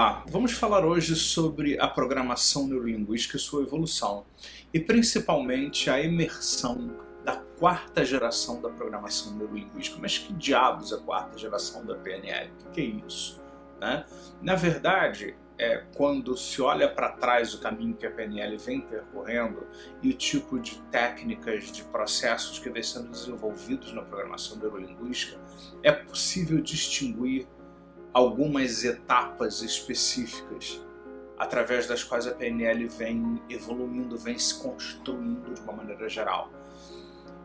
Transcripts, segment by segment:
Olá, vamos falar hoje sobre a programação neurolinguística e sua evolução, e principalmente a emersão da quarta geração da programação neurolinguística. Mas que diabos é a quarta geração da PNL? O que é isso? Né? Na verdade, quando se olha para trás o caminho que a PNL vem percorrendo e o tipo de técnicas, de processos que vem sendo desenvolvidos na programação neurolinguística, é possível distinguir algumas etapas específicas através das quais a PNL vem evoluindo, vem se construindo de uma maneira geral.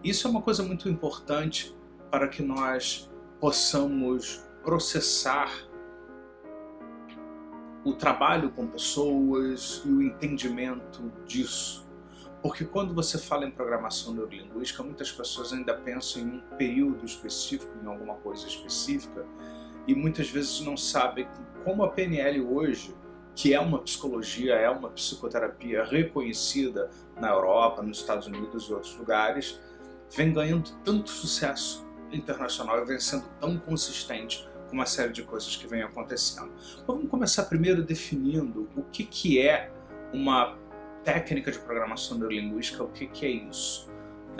Isso é uma coisa muito importante para que nós possamos processar o trabalho com pessoas e o entendimento disso. Porque quando você fala em programação neurolinguística, muitas pessoas ainda pensam em um período específico, em alguma coisa específica, e muitas vezes não sabem como a PNL hoje, que é uma psicologia, é uma psicoterapia reconhecida na Europa, nos Estados Unidos e outros lugares, vem ganhando tanto sucesso internacional e vem sendo tão consistente com uma série de coisas que vem acontecendo. Vamos começar primeiro definindo o que é uma técnica de programação neurolinguística, o que é isso.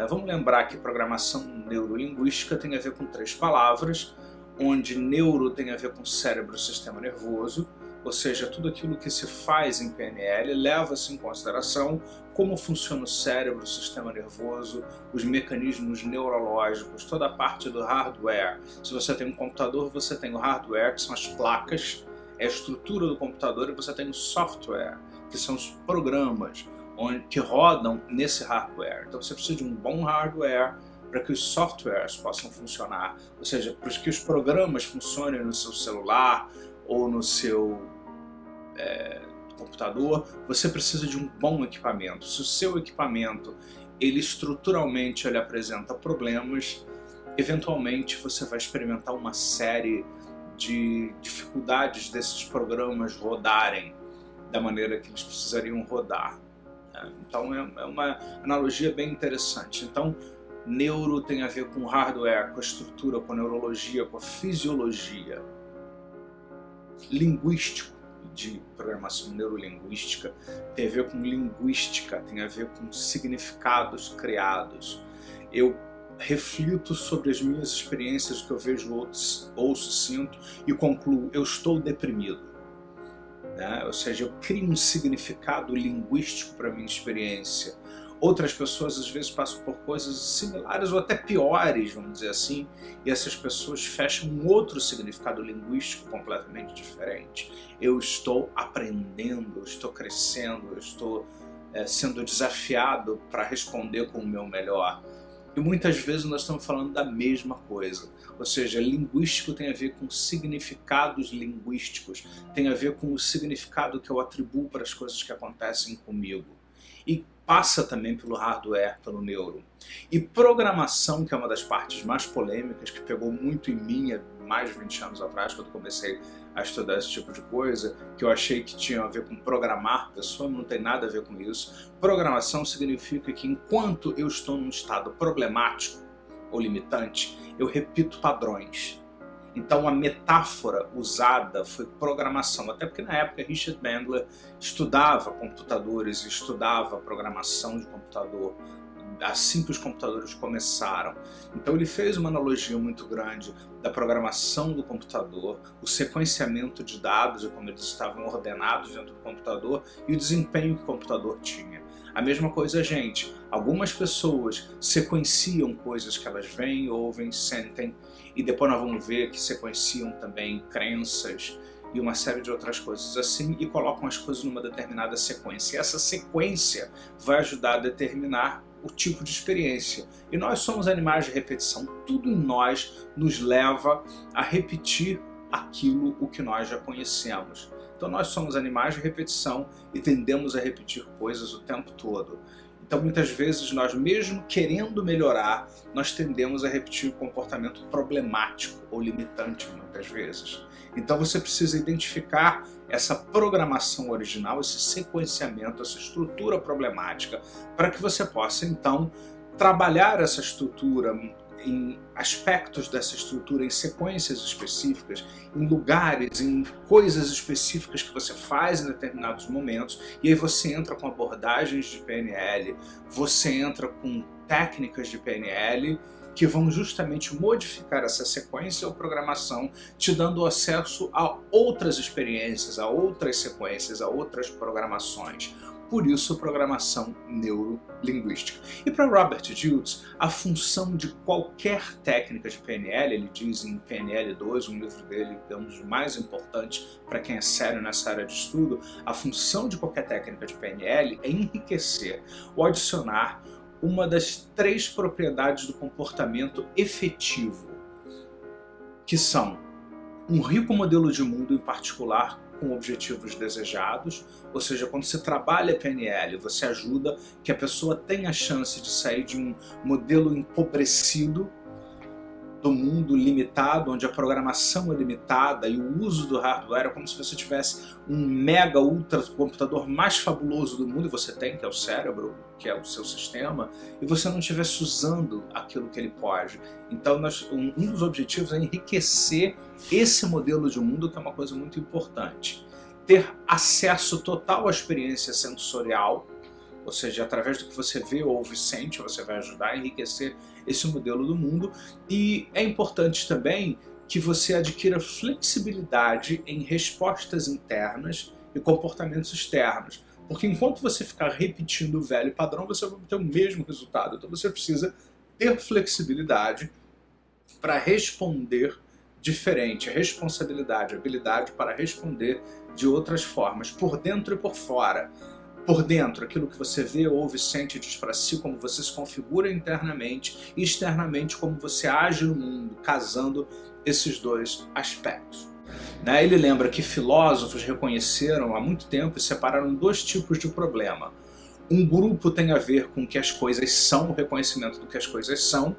Vamos lembrar que programação neurolinguística tem a ver com três palavras, onde neuro tem a ver com cérebro e sistema nervoso, ou seja, tudo aquilo que se faz em PNL leva-se em consideração como funciona o cérebro, o sistema nervoso, os mecanismos neurológicos, toda a parte do hardware. Se você tem um computador, você tem o hardware, que são as placas, é a estrutura do computador, e você tem o software, que são os programas que rodam nesse hardware. Então você precisa de um bom hardware para que os softwares possam funcionar, ou seja, para que os programas funcionem no seu celular ou no seu computador, você precisa de um bom equipamento. Se o seu equipamento, ele estruturalmente ele apresenta problemas, eventualmente você vai experimentar uma série de dificuldades desses programas rodarem da maneira que eles precisariam rodar. Então é uma analogia bem interessante. Então, neuro tem a ver com hardware, com a estrutura, com a neurologia, com a fisiologia. Linguístico, de programação neurolinguística, tem a ver com linguística, tem a ver com significados criados. Eu reflito sobre as minhas experiências, o que eu vejo outros, ouço, sinto e concluo, eu estou deprimido. Ou seja, eu crio um significado linguístico para a minha experiência. Outras pessoas às vezes passam por coisas similares ou até piores, vamos dizer assim, e essas pessoas fecham um outro significado linguístico completamente diferente. Eu estou aprendendo, eu estou crescendo, eu estou sendo desafiado para responder com o meu melhor. E muitas vezes nós estamos falando da mesma coisa. Ou seja, linguístico tem a ver com significados linguísticos, tem a ver com o significado que eu atribuo para as coisas que acontecem comigo. E passa também pelo hardware, pelo neuro. E programação, que é uma das partes mais polêmicas, que pegou muito em mim há mais de 20 anos atrás, quando comecei a estudar esse tipo de coisa, que eu achei que tinha a ver com programar pessoa, não tem nada a ver com isso. Programação significa que enquanto eu estou num estado problemático ou limitante, eu repito padrões. Então a metáfora usada foi programação, até porque na época Richard Bandler estudava computadores e estudava programação de computador, assim que os computadores começaram. Então ele fez uma analogia muito grande da programação do computador, o sequenciamento de dados e como eles estavam ordenados dentro do computador e o desempenho que o computador tinha. A mesma coisa, gente, algumas pessoas sequenciam coisas que elas veem, ouvem, sentem, e depois nós vamos ver que sequenciam também crenças e uma série de outras coisas assim, e colocam as coisas numa determinada sequência. E essa sequência vai ajudar a determinar o tipo de experiência. E nós somos animais de repetição, tudo em nós nos leva a repetir aquilo o que nós já conhecemos. Então nós somos animais de repetição e tendemos a repetir coisas o tempo todo. Então muitas vezes nós, mesmo querendo melhorar, nós tendemos a repetir um comportamento problemático ou limitante muitas vezes. Então você precisa identificar essa programação original, esse sequenciamento, essa estrutura problemática, para que você possa então trabalhar essa estrutura em aspectos dessa estrutura, em sequências específicas, em lugares, em coisas específicas que você faz em determinados momentos, e aí você entra com abordagens de PNL, você entra com técnicas de PNL que vão justamente modificar essa sequência ou programação, te dando acesso a outras experiências, a outras sequências, a outras programações. Por isso, programação neurolinguística. E para Robert Dilts, a função de qualquer técnica de PNL, ele diz em PNL 2, um livro dele que é um dos mais importantes para quem é sério nessa área de estudo, a função de qualquer técnica de PNL é enriquecer ou adicionar uma das 3 propriedades do comportamento efetivo, que são um rico modelo de mundo em particular com objetivos desejados, ou seja, quando você trabalha PNL, você ajuda que a pessoa tenha a chance de sair de um modelo empobrecido do mundo limitado, onde a programação é limitada e o uso do hardware é como se você tivesse um mega ultra computador mais fabuloso do mundo, e você tem, que é o cérebro, que é o seu sistema, e você não estivesse usando aquilo que ele pode. Então um dos objetivos é enriquecer esse modelo de mundo, que é uma coisa muito importante. Ter acesso total à experiência sensorial, ou seja, através do que você vê, ouve e sente, você vai ajudar a enriquecer esse modelo do mundo. E é importante também que você adquira flexibilidade em respostas internas e comportamentos externos. Porque enquanto você ficar repetindo o velho padrão, você vai ter o mesmo resultado. Então você precisa ter flexibilidade para responder diferente, responsabilidade, habilidade para responder de outras formas, por dentro e por fora. Por dentro, aquilo que você vê, ouve, sente e diz para si, como você se configura internamente, e externamente, como você age no mundo, casando esses 2 aspectos. Ele lembra que filósofos reconheceram há muito tempo e separaram 2 tipos de problema. Um grupo tem a ver com o que as coisas são, o reconhecimento do que as coisas são,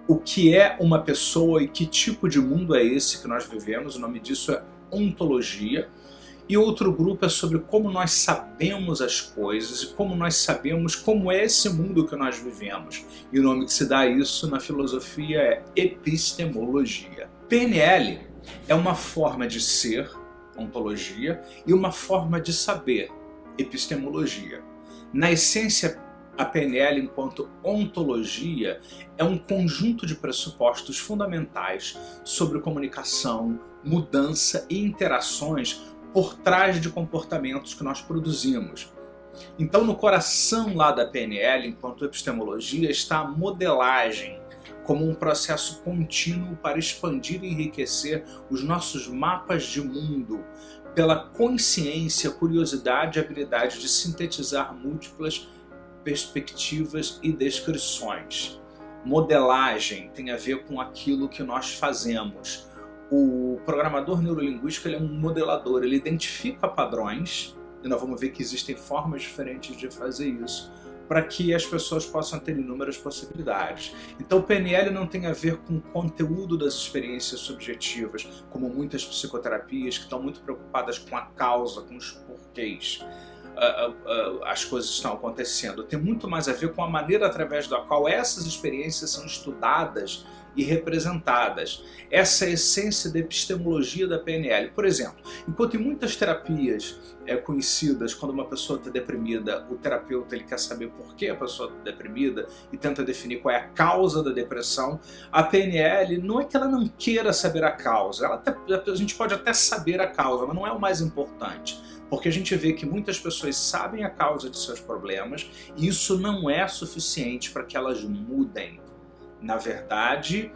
o que é uma pessoa e que tipo de mundo é esse que nós vivemos, o nome disso é ontologia. E outro grupo é sobre como nós sabemos as coisas e como nós sabemos como é esse mundo que nós vivemos. E o nome que se dá a isso na filosofia é epistemologia. PNL é uma forma de ser, ontologia, e uma forma de saber, epistemologia. Na essência, a PNL, enquanto ontologia, é um conjunto de pressupostos fundamentais sobre comunicação, mudança e interações por trás de comportamentos que nós produzimos. Então, no coração lá da PNL, enquanto epistemologia, está a modelagem, como um processo contínuo para expandir e enriquecer os nossos mapas de mundo, pela consciência, curiosidade e habilidade de sintetizar múltiplas perspectivas e descrições. Modelagem tem a ver com aquilo que nós fazemos. O programador neurolinguístico ele é um modelador, ele identifica padrões, e nós vamos ver que existem formas diferentes de fazer isso, para que as pessoas possam ter inúmeras possibilidades. Então o PNL não tem a ver com o conteúdo das experiências subjetivas, como muitas psicoterapias que estão muito preocupadas com a causa, com os porquês. As coisas estão acontecendo. Tem muito mais a ver com a maneira através da qual essas experiências são estudadas e representadas. Essa é a essência da epistemologia da PNL. Por exemplo, enquanto em muitas terapias conhecidas, quando uma pessoa está deprimida, o terapeuta ele quer saber por que a pessoa está deprimida e tenta definir qual é a causa da depressão, a PNL não é que ela não queira saber a causa, a gente pode até saber a causa, mas não é o mais importante. Porque a gente vê que muitas pessoas sabem a causa de seus problemas e isso não é suficiente para que elas mudem. Na verdade,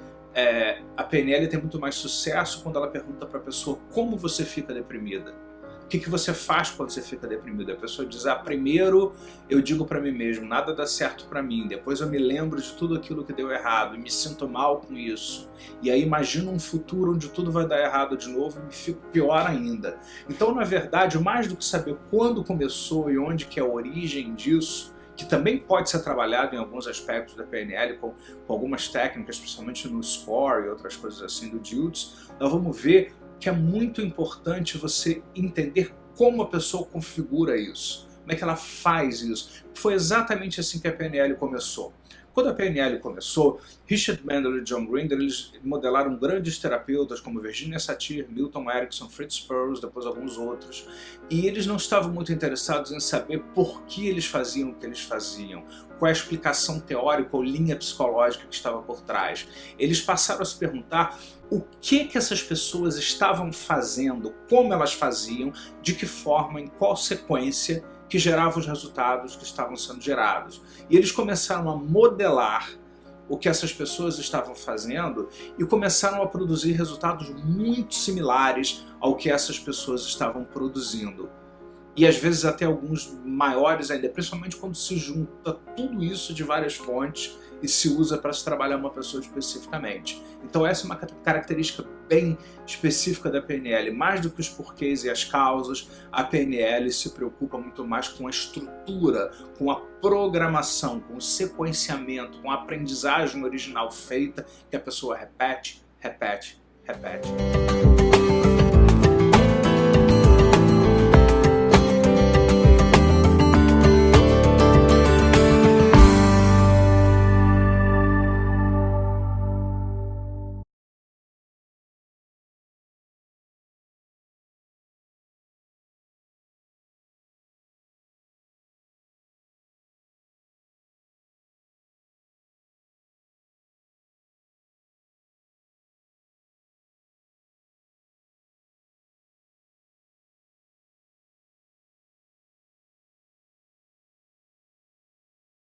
a PNL tem muito mais sucesso quando ela pergunta para a pessoa como você fica deprimida. O que você faz quando você fica deprimido? A pessoa diz, primeiro eu digo para mim mesmo, nada dá certo para mim, depois eu me lembro de tudo aquilo que deu errado e me sinto mal com isso. E aí imagino um futuro onde tudo vai dar errado de novo e me fico pior ainda. Então, na verdade, mais do que saber quando começou e onde que é a origem disso, que também pode ser trabalhado em alguns aspectos da PNL, com algumas técnicas, principalmente no SCORE e outras coisas assim do Dilts, nós vamos ver que é muito importante você entender como a pessoa configura isso, como é que ela faz isso. Foi exatamente assim que a PNL começou. Quando a PNL começou, Richard Bandler e John Grinder, eles modelaram grandes terapeutas como Virginia Satir, Milton Erickson, Fritz Perls, depois alguns outros, e eles não estavam muito interessados em saber por que eles faziam o que eles faziam, qual é a explicação teórica ou linha psicológica que estava por trás. Eles passaram a se perguntar o que essas pessoas estavam fazendo, como elas faziam, de que forma, em qual sequência que gerava os resultados que estavam sendo gerados. E eles começaram a modelar o que essas pessoas estavam fazendo e começaram a produzir resultados muito similares ao que essas pessoas estavam produzindo. E às vezes até alguns maiores ainda, principalmente quando se junta tudo isso de várias fontes e se usa para se trabalhar uma pessoa especificamente. Então essa é uma característica bem específica da PNL. Mais do que os porquês e as causas, a PNL se preocupa muito mais com a estrutura, com a programação, com o sequenciamento, com a aprendizagem original feita que a pessoa repete, repete, repete.